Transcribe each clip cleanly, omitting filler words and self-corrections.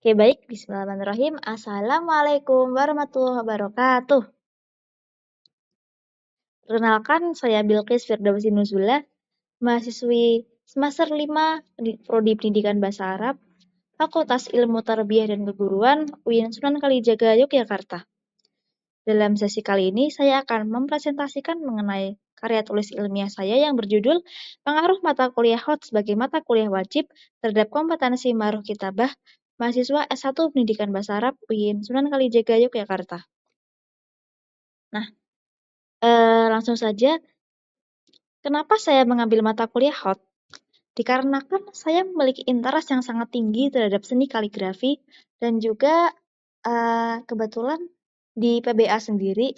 Oke, baik. Bismillahirrahmanirrahim. Assalamualaikum warahmatullahi wabarakatuh. Perkenalkan, saya Bilqis Firdausi Nuzula, mahasiswi semester 5 Prodi Pendidikan Bahasa Arab, Fakultas Ilmu Tarbiyah dan Keguruan, UIN Sunan Kalijaga, Yogyakarta. Dalam sesi kali ini, saya akan mempresentasikan mengenai karya tulis ilmiah saya yang berjudul Pengaruh Mata Kuliah HOT sebagai Mata Kuliah Wajib terhadap Kompetensi Maruh Kitabah Mahasiswa S1 Pendidikan Bahasa Arab UIN Sunan Kalijaga, Yogyakarta. Nah, langsung saja, kenapa saya mengambil mata kuliah HOT? Dikarenakan saya memiliki interest yang sangat tinggi terhadap seni kaligrafi dan juga kebetulan di PBA sendiri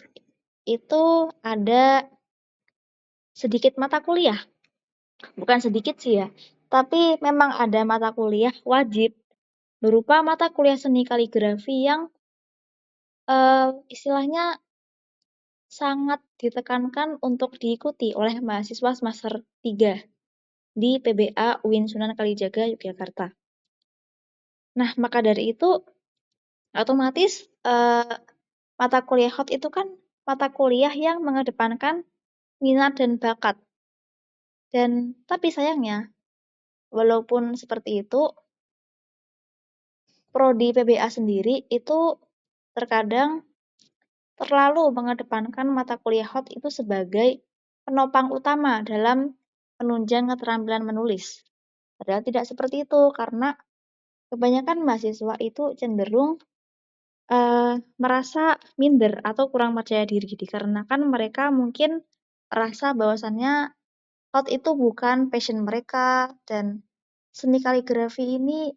itu ada sedikit mata kuliah. Bukan sedikit sih ya, tapi memang ada mata kuliah wajib berupa mata kuliah seni kaligrafi yang istilahnya sangat ditekankan untuk diikuti oleh mahasiswa semester 3 di PBA UIN Sunan Kalijaga, Yogyakarta. Nah, maka dari itu otomatis mata kuliah HOT itu kan mata kuliah yang mengedepankan minat dan bakat. Dan tapi sayangnya, walaupun seperti itu, prodi PBA sendiri itu terkadang terlalu mengedepankan mata kuliah HOT itu sebagai penopang utama dalam menunjang keterampilan menulis. Padahal tidak seperti itu, karena kebanyakan mahasiswa itu cenderung merasa minder atau kurang percaya diri, dikarenakan mereka mungkin merasa bahwasannya HOT itu bukan passion mereka, dan seni kaligrafi ini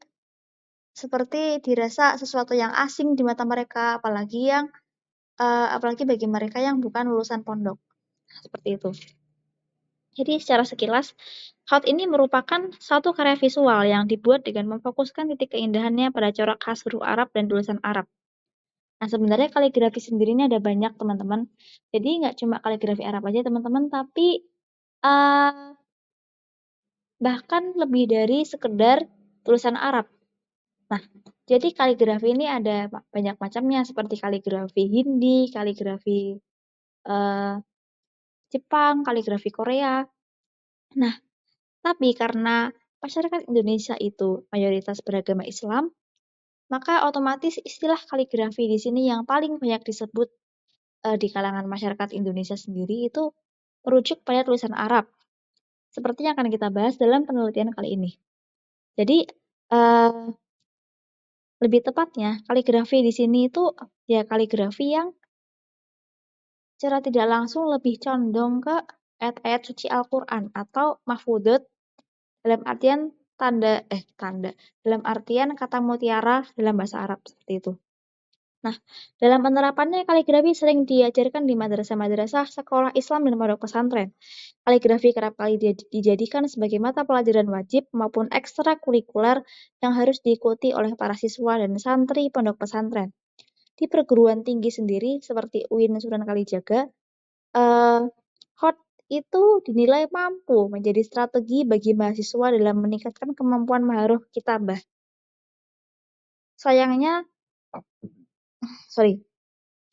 seperti dirasa sesuatu yang asing di mata mereka, apalagi bagi mereka yang bukan lulusan pondok. Seperti itu. Jadi secara sekilas, HOT ini merupakan satu karya visual yang dibuat dengan memfokuskan titik keindahannya pada corak khas huruf Arab dan tulisan Arab. Nah, sebenarnya kaligrafi sendiri ini ada banyak, teman-teman. Jadi nggak cuma kaligrafi Arab aja, teman-teman, tapi bahkan lebih dari sekedar tulisan Arab. Nah, jadi kaligrafi ini ada banyak macamnya, seperti kaligrafi Hindi, kaligrafi Jepang, kaligrafi Korea. Nah, tapi karena masyarakat Indonesia itu mayoritas beragama Islam, maka otomatis istilah kaligrafi di sini yang paling banyak disebut di kalangan masyarakat Indonesia sendiri itu merujuk pada tulisan Arab. Seperti yang akan kita bahas dalam penelitian kali ini. Jadi, lebih tepatnya, kaligrafi di sini itu ya kaligrafi yang secara tidak langsung lebih condong ke ayat-ayat suci Al-Quran atau mahfudot dalam artian dalam artian kata mutiara dalam bahasa Arab, seperti itu. Nah, dalam penerapannya kaligrafi sering diajarkan di madrasah-madrasah, sekolah Islam dan pondok pesantren. Kaligrafi kerap kali dijadikan sebagai mata pelajaran wajib maupun ekstrakurikuler yang harus diikuti oleh para siswa dan santri pondok pesantren. Di perguruan tinggi sendiri seperti UIN Sunan Kalijaga, HOT itu dinilai mampu menjadi strategi bagi mahasiswa dalam meningkatkan kemampuan maharuh kitabah. Sayangnya,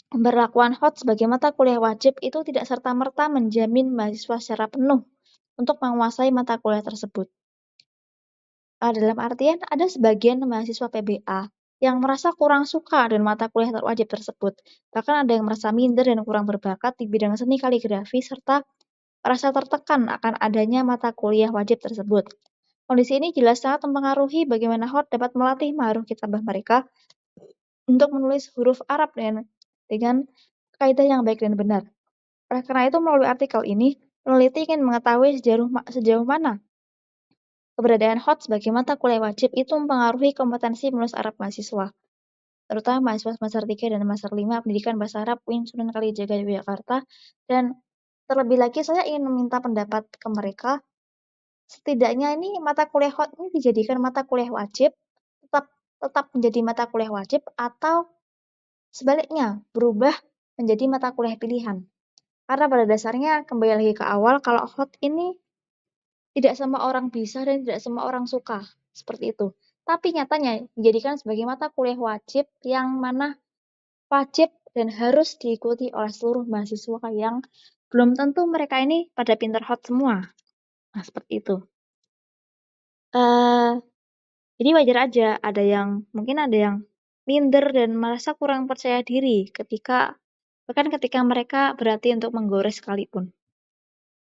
pemberlakuan HOT sebagai mata kuliah wajib itu tidak serta-merta menjamin mahasiswa secara penuh untuk menguasai mata kuliah tersebut. Dalam artian, ada sebagian mahasiswa PBA yang merasa kurang suka dengan mata kuliah wajib tersebut. Bahkan ada yang merasa minder dan kurang berbakat di bidang seni kaligrafi serta merasa tertekan akan adanya mata kuliah wajib tersebut. Kondisi ini jelas sangat mempengaruhi bagaimana HOT dapat melatih maharuh kitabah mereka untuk menulis huruf Arab dengan kaidah yang baik dan benar. Oleh karena itu, melalui artikel ini, peneliti ingin mengetahui sejauh mana keberadaan HOT sebagai mata kuliah wajib itu mempengaruhi kompetensi menulis Arab mahasiswa, terutama mahasiswa semester 3 dan semester 5 Pendidikan Bahasa Arab UIN Sunan Kalijaga, Yogyakarta. Dan terlebih lagi, saya ingin meminta pendapat ke mereka, setidaknya ini mata kuliah HOT ini dijadikan mata kuliah wajib, tetap menjadi mata kuliah wajib, atau sebaliknya berubah menjadi mata kuliah pilihan. Karena pada dasarnya kembali lagi ke awal, kalau HOT ini tidak semua orang bisa dan tidak semua orang suka, seperti itu. tapi nyatanya dijadikan sebagai mata kuliah wajib yang mana wajib dan harus diikuti oleh seluruh mahasiswa yang belum tentu mereka ini pada pinter hot semua. Nah, seperti itu. Eh, jadi wajar aja mungkin ada yang minder dan merasa kurang percaya diri bahkan ketika mereka berarti untuk menggores sekalipun.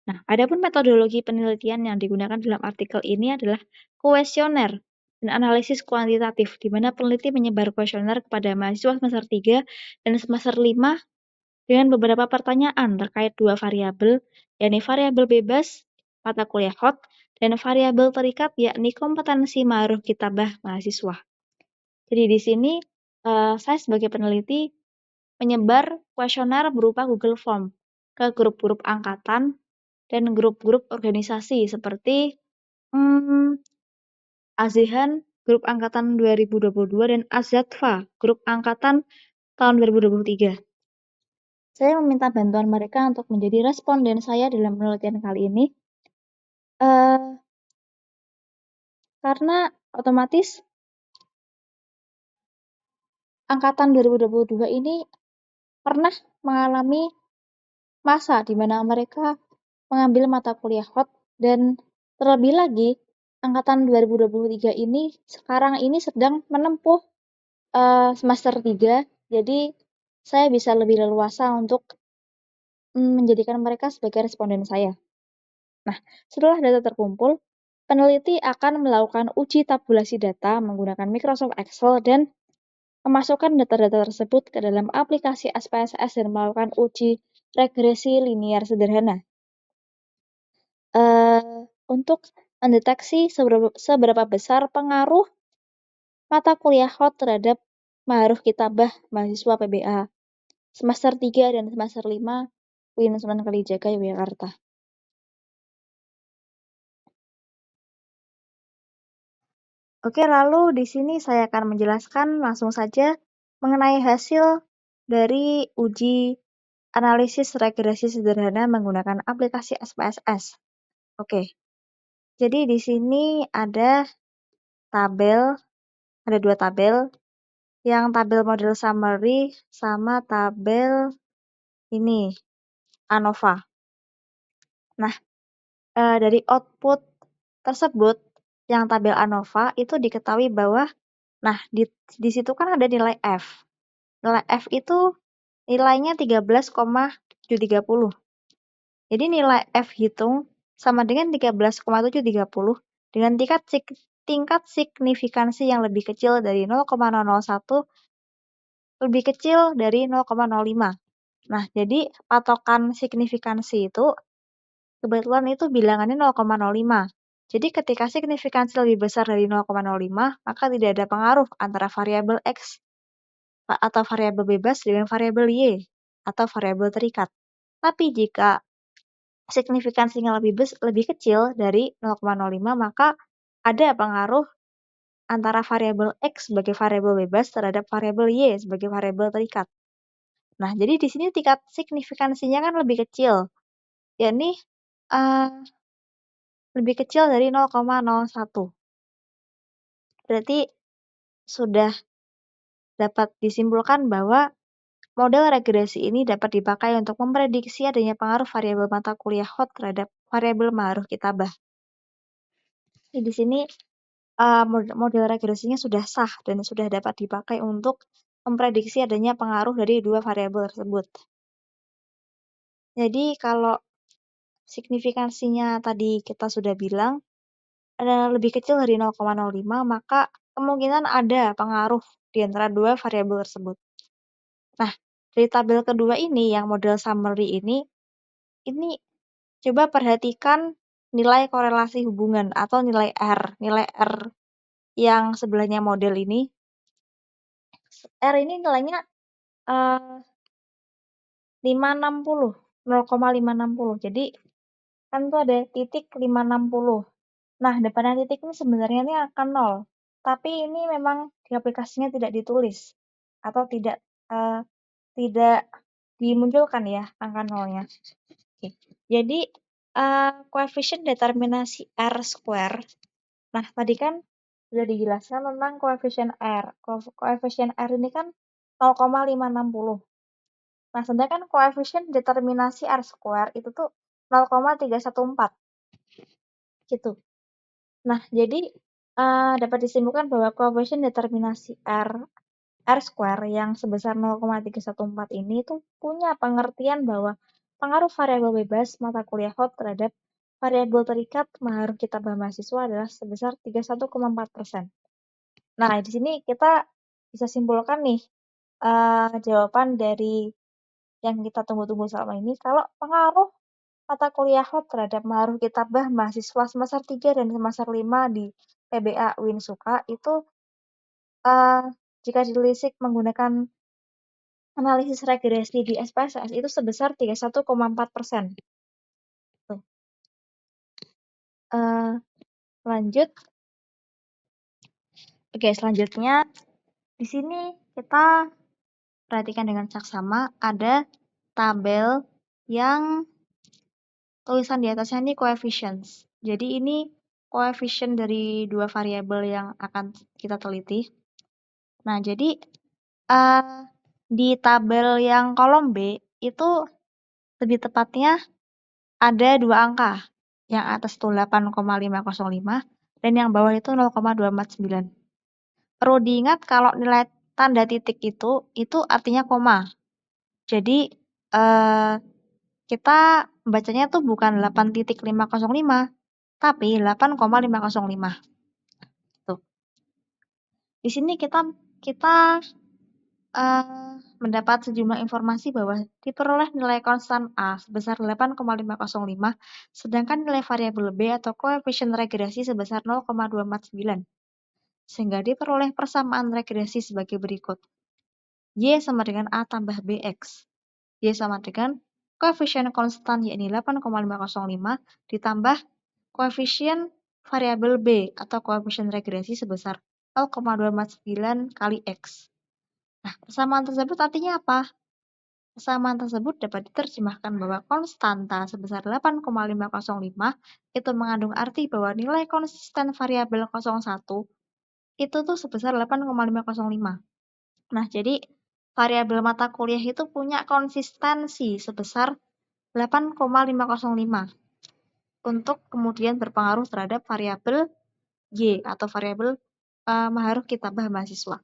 Nah, adapun metodologi penelitian yang digunakan dalam artikel ini adalah kuesioner dan analisis kuantitatif, di mana peneliti menyebar kuesioner kepada mahasiswa semester 3 dan semester 5 dengan beberapa pertanyaan terkait dua variabel, yakni variabel bebas, mata kuliah hot, dan variabel terikat, yakni kompetensi ma'ruf kitabah mahasiswa. Jadi di sini saya sebagai peneliti menyebar kuesioner berupa Google Form ke grup-grup angkatan dan grup-grup organisasi seperti Azehan grup angkatan 2022 dan Azatfa grup angkatan tahun 2023. Saya meminta bantuan mereka untuk menjadi responden saya dalam penelitian kali ini, karena otomatis angkatan 2022 ini pernah mengalami masa di mana mereka mengambil mata kuliah hot, dan terlebih lagi angkatan 2023 ini sekarang ini sedang menempuh semester 3, jadi saya bisa lebih leluasa untuk menjadikan mereka sebagai responden saya. Nah, setelah data terkumpul, peneliti akan melakukan uji tabulasi data menggunakan Microsoft Excel dan memasukkan data-data tersebut ke dalam aplikasi SPSS dan melakukan uji regresi linier sederhana. Untuk mendeteksi seberapa besar pengaruh mata kuliah hot terhadap ma'ruf kitabah mahasiswa PBA semester 3 dan semester 5 UIN Sunan Kalijaga, Yogyakarta. Oke, lalu di sini saya akan menjelaskan langsung saja mengenai hasil dari uji analisis regresi sederhana menggunakan aplikasi SPSS. Oke, jadi di sini ada dua tabel, yang tabel model summary sama tabel ini, ANOVA. Nah, dari output tersebut, yang tabel ANOVA itu diketahui bahwa, nah di situ kan ada nilai F. Nilai F itu nilainya 13,730. Jadi nilai F hitung sama dengan 13,730 dengan tingkat signifikansi yang lebih kecil dari 0,001 lebih kecil dari 0,05. Nah, jadi patokan signifikansi itu kebetulan itu bilangannya 0,05. Jadi ketika signifikansi lebih besar dari 0,05, maka tidak ada pengaruh antara variabel X atau variabel bebas dengan variabel Y atau variabel terikat. Tapi jika signifikansinya lebih kecil dari 0,05, maka ada pengaruh antara variabel X sebagai variabel bebas terhadap variabel Y sebagai variabel terikat. Nah, jadi di sini tingkat signifikansinya kan lebih kecil, yakni lebih kecil dari 0,01. Berarti sudah dapat disimpulkan bahwa model regresi ini dapat dipakai untuk memprediksi adanya pengaruh variabel mata kuliah hot terhadap variabel ma'ruf kitabah. Di sini model regresinya sudah sah dan sudah dapat dipakai untuk memprediksi adanya pengaruh dari dua variabel tersebut. Jadi kalau signifikansinya tadi kita sudah bilang lebih kecil dari 0,05, maka kemungkinan ada pengaruh di antara dua variabel tersebut. Nah, dari tabel kedua ini yang model summary ini coba perhatikan nilai korelasi hubungan atau nilai R. Nilai R yang sebelahnya model ini. R ini nilainya 560, 0,560. Jadi kan itu ada titik 560. Nah, depannya titik ini sebenarnya ini akan 0. Tapi ini memang di aplikasinya tidak ditulis atau tidak dimunculkan ya angka 0-nya. Oke. Jadi koefisien determinasi R square. Nah, tadi kan sudah dijelaskan tentang koefisien R. Koefisien R ini kan 0,560. Nah, sedangkan koefisien determinasi R square itu tuh 0,314. Gitu. Nah, jadi dapat disimpulkan bahwa koefisien determinasi R square yang sebesar 0,314 ini itu punya pengertian bahwa pengaruh variabel bebas mata kuliah hot terhadap variabel terikat harus kita bahas mahasiswa adalah sebesar 31,4%. Nah, di sini kita bisa simpulkan nih jawaban dari yang kita tunggu-tunggu selama ini kalau pengaruh mata kuliah hot terhadap maruh kitabah mahasiswa semester 3 dan semester 5 di PBA Winsuka itu jika ditelisik menggunakan analisis regresi di SPSS itu sebesar 31,4%. Tuh. Lanjut. Oke, selanjutnya di sini kita perhatikan dengan saksama ada tabel yang tulisan di atasnya ini coefficients. Jadi ini coefficient dari dua variabel yang akan kita teliti. Nah, jadi di tabel yang kolom B itu lebih tepatnya ada dua angka. Yang atas itu 8,505 dan yang bawah itu 0,249. Perlu diingat kalau nilai tanda titik itu artinya koma. Jadi kita bacanya tuh bukan 8,505, tapi 8,505. Tuh. Di sini kita mendapat sejumlah informasi bahwa diperoleh nilai konstan A sebesar 8,505, sedangkan nilai variabel B atau koefisien regresi sebesar 0,249. Sehingga diperoleh persamaan regresi sebagai berikut. Y sama dengan A tambah BX. Y sama dengan koefisien konstan yakni 8,505 ditambah koefisien variabel B atau koefisien regresi sebesar 0,249 kali X. Nah, persamaan tersebut artinya apa? Persamaan tersebut dapat diterjemahkan bahwa konstanta sebesar 8,505 itu mengandung arti bahwa nilai konsisten variabel 01 itu tuh sebesar 8,505. Nah, jadi variabel mata kuliah itu punya konsistensi sebesar 8,505 untuk kemudian berpengaruh terhadap variabel Y atau variabel maharuh kitabah mahasiswa.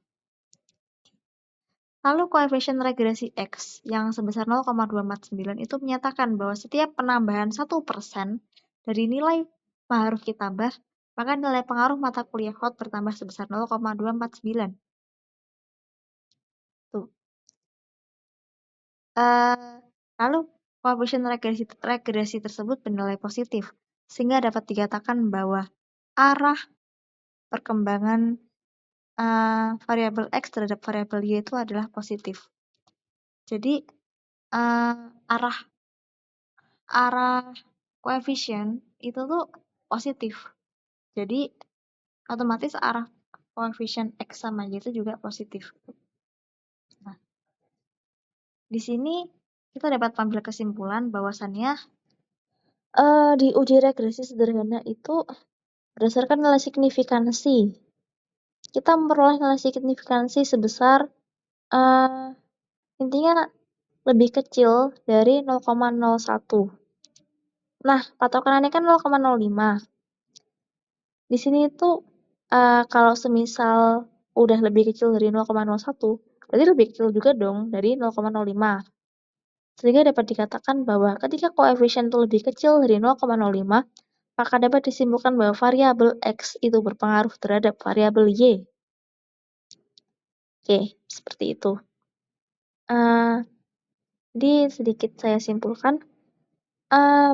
Lalu koefisien regresi X yang sebesar 0,249 itu menyatakan bahwa setiap penambahan 1% dari nilai maharuh kitabah, maka nilai pengaruh mata kuliah hot bertambah sebesar 0,249. Tuh. Lalu koefisien regresi tersebut bernilai positif, sehingga dapat dikatakan bahwa arah perkembangan variabel X terhadap variabel Y itu adalah positif. Jadi arah koefisien itu tuh positif. Jadi otomatis arah koefisien X sama Y itu juga positif. Nah, di sini kita dapat ambil kesimpulan bahwasannya di uji regresi sederhana itu berdasarkan nilai signifikansi. Kita memperoleh nilai signifikansi sebesar intinya lebih kecil dari 0,01. Nah, patokannya kan 0,05. Di sini itu kalau semisal udah lebih kecil dari 0,01, berarti lebih kecil juga dong dari 0,05. Sehingga dapat dikatakan bahwa ketika koefisien itu lebih kecil dari 0,05, maka dapat disimpulkan bahwa variabel X itu berpengaruh terhadap variabel Y. Oke, seperti itu. Jadi sedikit saya simpulkan,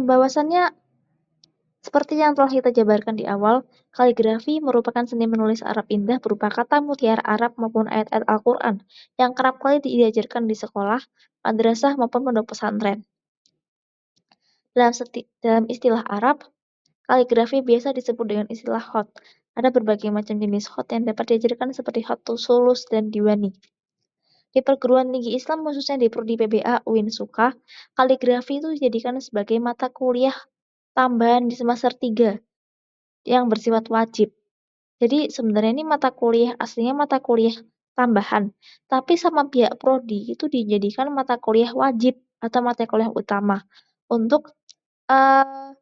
bahwasannya seperti yang telah kita jabarkan di awal, kaligrafi merupakan seni menulis Arab indah berupa kata mutiara Arab maupun ayat-ayat Al-Quran yang kerap kali diajarkan di sekolah, madrasah maupun pondok pesantren. Dalam istilah Arab, kaligrafi biasa disebut dengan istilah khot. Ada berbagai macam jenis khot yang dapat diajarkan seperti khot sulus dan diwani. Di perguruan tinggi Islam khususnya di Prodi PBA UIN Suka, kaligrafi itu dijadikan sebagai mata kuliah tambahan di semester 3 yang bersifat wajib. Jadi sebenarnya ini mata kuliah aslinya mata kuliah tambahan, tapi sama pihak prodi itu dijadikan mata kuliah wajib atau mata kuliah utama untuk eee,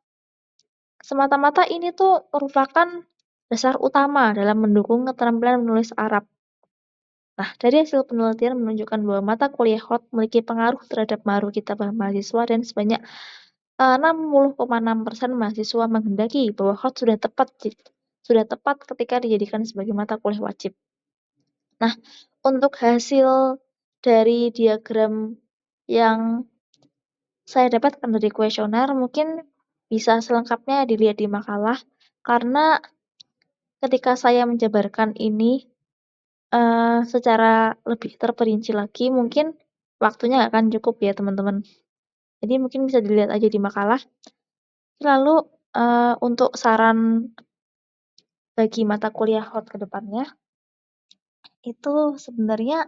semata-mata ini tuh merupakan dasar utama dalam mendukung keterampilan menulis Arab. Nah, dari hasil penelitian menunjukkan bahwa mata kuliah hot memiliki pengaruh terhadap maruh kitabah mahasiswa dan sebanyak 60,6% mahasiswa menghendaki bahwa hot sudah tepat ketika dijadikan sebagai mata kuliah wajib. Nah, untuk hasil dari diagram yang saya dapatkan dari kuesioner mungkin bisa selengkapnya dilihat di makalah karena ketika saya menjabarkan ini secara lebih terperinci lagi mungkin waktunya nggak akan cukup ya teman-teman. Jadi mungkin bisa dilihat aja di makalah. Lalu untuk saran bagi mata kuliah hot ke depannya, itu sebenarnya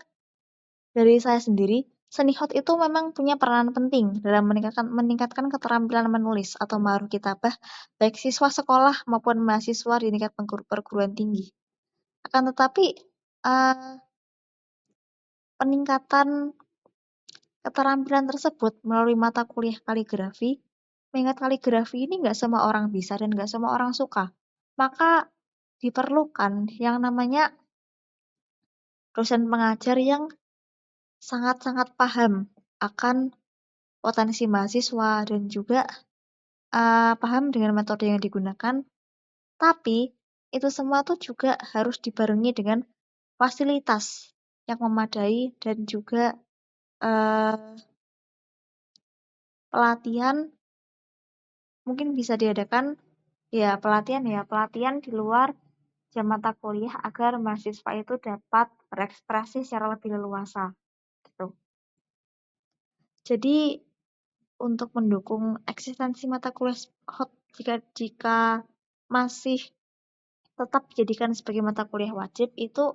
dari saya sendiri, seni hot itu memang punya peranan penting dalam meningkatkan keterampilan menulis atau maruh kitabah baik siswa sekolah maupun mahasiswa di tingkat perguruan tinggi. Akan tetapi, eee, peningkatan keterampilan tersebut melalui mata kuliah kaligrafi, mengingat kaligrafi ini nggak semua orang bisa dan nggak semua orang suka. Maka diperlukan yang namanya dosen pengajar yang sangat-sangat paham akan potensi mahasiswa dan juga paham dengan metode yang digunakan. Tapi itu semua tuh juga harus dibarengi dengan fasilitas yang memadai dan juga eee, pelatihan mungkin bisa diadakan pelatihan di luar jam mata kuliah agar mahasiswa itu dapat berekspresi secara lebih leluasa gitu. Jadi untuk mendukung eksistensi mata kuliah hot jika masih tetap dijadikan sebagai mata kuliah wajib itu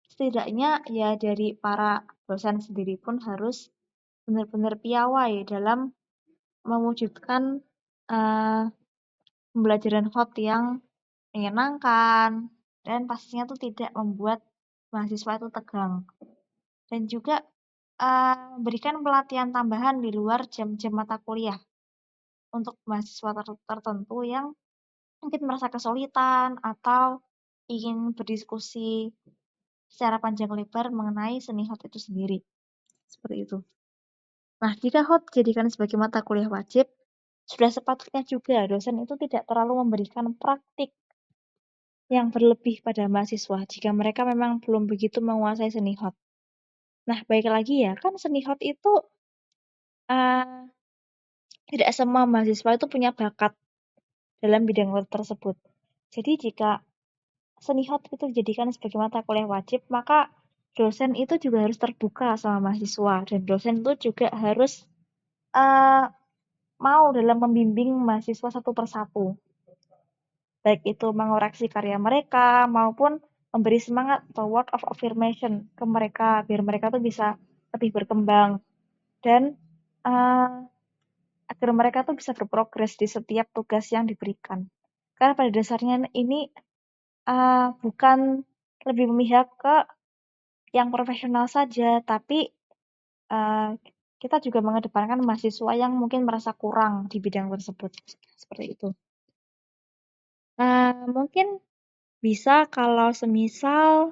setidaknya ya dari para dosen sendiri pun harus benar-benar piawai dalam mewujudkan uh, pembelajaran hot yang menyenangkan dan pastinya tuh tidak membuat mahasiswa itu tegang dan juga memberikan pelatihan tambahan di luar jam-jam mata kuliah untuk mahasiswa tertentu yang mungkin merasa kesulitan atau ingin berdiskusi secara panjang lebar mengenai seni hot itu sendiri. Seperti itu. Nah, jika hot dijadikan sebagai mata kuliah wajib, sudah sepatutnya juga dosen itu tidak terlalu memberikan praktik yang berlebih pada mahasiswa jika mereka memang belum begitu menguasai seni hot. Nah, baik lagi ya, kan seni hot itu uh, tidak semua mahasiswa itu punya bakat dalam bidang tersebut. Jadi jika seni hot itu dijadikan sebagai mata kuliah wajib, maka dosen itu juga harus terbuka sama mahasiswa dan dosen itu juga harus uh, mau dalam membimbing mahasiswa satu persatu. Baik itu mengoreksi karya mereka maupun memberi semangat atau word of affirmation ke mereka biar mereka tuh bisa lebih berkembang dan uh, agar mereka tuh bisa berprogres di setiap tugas yang diberikan. Karena pada dasarnya ini bukan lebih memihak ke yang profesional saja, tapi uh, kita juga mengedepankan mahasiswa yang mungkin merasa kurang di bidang tersebut. Seperti itu. Mungkin bisa kalau semisal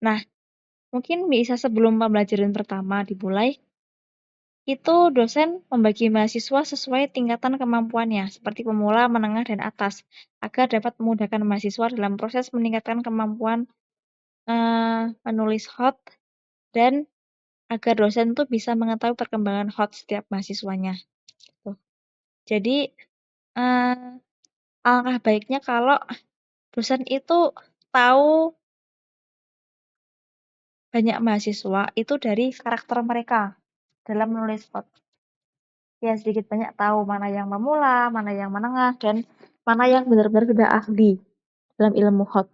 nah, mungkin bisa sebelum pembelajaran pertama dimulai, itu dosen membagi mahasiswa sesuai tingkatan kemampuannya, seperti pemula, menengah, dan atas, agar dapat memudahkan mahasiswa dalam proses meningkatkan kemampuan menulis hot dan agar dosen tuh bisa mengetahui perkembangan hot setiap mahasiswanya. Tuh. Jadi alangkah baiknya kalau dosen itu tahu banyak mahasiswa itu dari karakter mereka dalam menulis hot. Ya sedikit banyak tahu mana yang pemula, mana yang menengah, dan mana yang benar-benar sudah ahli dalam ilmu hot.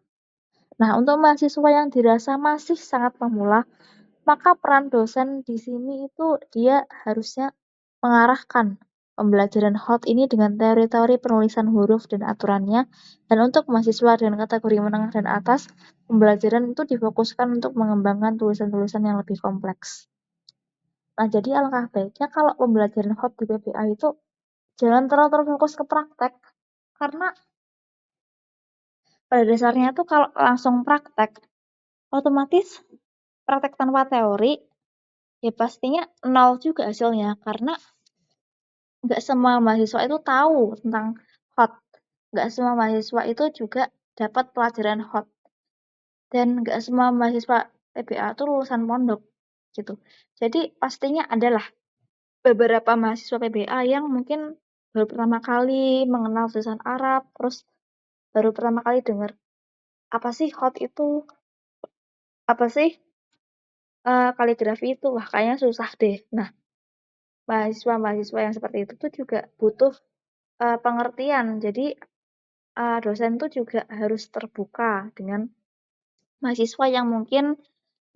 Nah, untuk mahasiswa yang dirasa masih sangat pemula, maka peran dosen di sini itu dia harusnya mengarahkan pembelajaran HOT ini dengan teori-teori penulisan huruf dan aturannya, dan untuk mahasiswa dengan kategori menengah dan atas, pembelajaran itu difokuskan untuk mengembangkan tulisan-tulisan yang lebih kompleks. Nah, jadi alangkah baiknya kalau pembelajaran HOT di PPA itu jangan terlalu terfokus ke praktek, karena pada dasarnya tuh kalau langsung praktek, otomatis praktek tanpa teori, ya pastinya nol juga hasilnya, karena nggak semua mahasiswa itu tahu tentang HOT. Nggak semua mahasiswa itu juga dapat pelajaran HOT. Dan nggak semua mahasiswa PBA itu lulusan pondok gitu. Jadi pastinya adalah beberapa mahasiswa PBA yang mungkin baru pertama kali mengenal tulisan Arab, terus baru pertama kali dengar apa sih HOT itu, apa sih kaligrafi itu, wah kayaknya susah deh. Nah, mahasiswa-mahasiswa yang seperti itu tuh juga butuh pengertian. Jadi dosen tuh juga harus terbuka dengan mahasiswa yang mungkin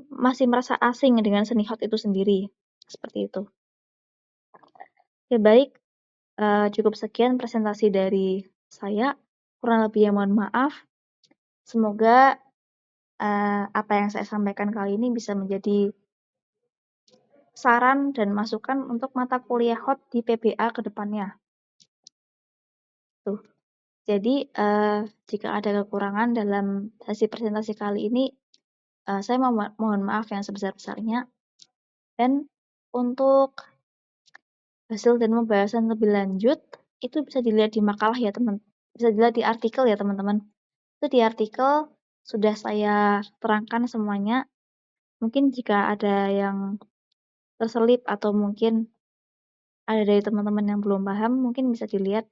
masih merasa asing dengan seni HOT itu sendiri. Seperti itu. Oke, baik. Cukup sekian presentasi dari saya. Kurang lebihnya mohon maaf. Semoga apa yang saya sampaikan kali ini bisa menjadi saran dan masukan untuk mata kuliah HOT di PBA ke depannya. Tuh. Jadi, jika ada kekurangan dalam sesi presentasi kali ini, saya mohon maaf yang sebesar-besarnya. Dan untuk hasil dan pembahasan lebih lanjut, itu bisa dilihat di makalah ya teman. Bisa dilihat di artikel ya teman-teman. Itu di artikel sudah saya terangkan semuanya. Mungkin jika ada yang terselip atau mungkin ada dari teman-teman yang belum paham, mungkin bisa dilihat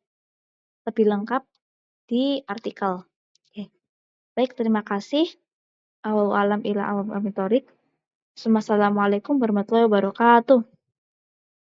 lebih lengkap di artikel. Oke. Baik, terima kasih. Alam ila alam amitorik. Assalamualaikum warahmatullahi wabarakatuh.